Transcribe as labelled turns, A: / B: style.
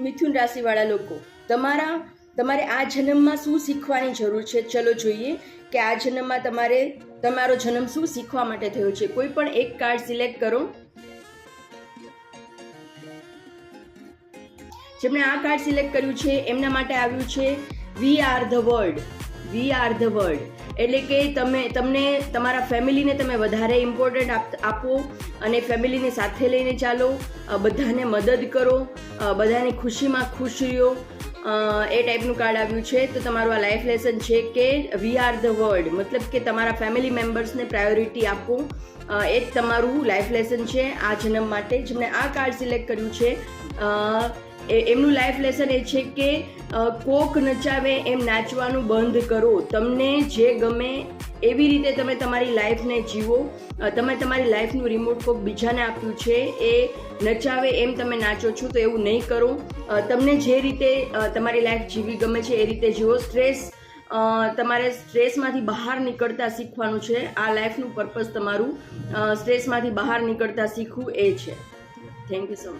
A: મિથુન રાશિવાળા લોકો, તમારે આ જન્મમાં શું શીખવાની જરૂર છે, ચલો જોઈએ કે આ જન્મમાં તમારો જન્મ શું શીખવા માટે થયો છે. કોઈ પણ એક કાર્ડ સિલેક્ટ કરો. જેમણે આ કાર્ડ સિલેક્ટ કર્યું છે એમના માટે આવ્યું છે we are the world. We are the world એટલે કે તમને તમારા ફેમિલીને તમે વધારે ઇમ્પોર્ટન્ટ આપો અને ફેમિલીને સાથે લઈને ચાલો, બધાને મદદ કરો, બધાની ખુશીમાં ખુશ રહ્યો, એ ટાઈપનું કાર્ડ આવ્યું છે. તો તમારું આ લાઈફ લેસન છે કે વી આર ધ વર્લ્ડ, મતલબ કે તમારા ફેમિલી મેમ્બર્સને પ્રાયોરિટી આપો, એ જ તમારું લાઈફ લેસન છે આ જન્મ માટે. જેમણે આ કાર્ડ સિલેક્ટ કર્યું છે એમનું લાઈફ લેસન એ છે કે કોક નચાવે એમ નાચવાનું બંધ કરો. તમને જે ગમે એવી રીતે તમે તમારી લાઈફને જીવો. તમે તમારી લાઈફનું રિમોટ કોક બીજાને આપ્યું છે, એ નચાવે એમ તમે નાચો છો, તો એવું નહીં કરો. તમને જે રીતે તમારી લાઈફ જીવી ગમે છે એ રીતે જીવો. તમારે સ્ટ્રેસમાંથી બહાર નીકળતા શીખવાનું છે. આ લાઈફનું પર્પઝ તમારું સ્ટ્રેસમાંથી બહાર નીકળતા શીખવું એ છે. Thank you so much.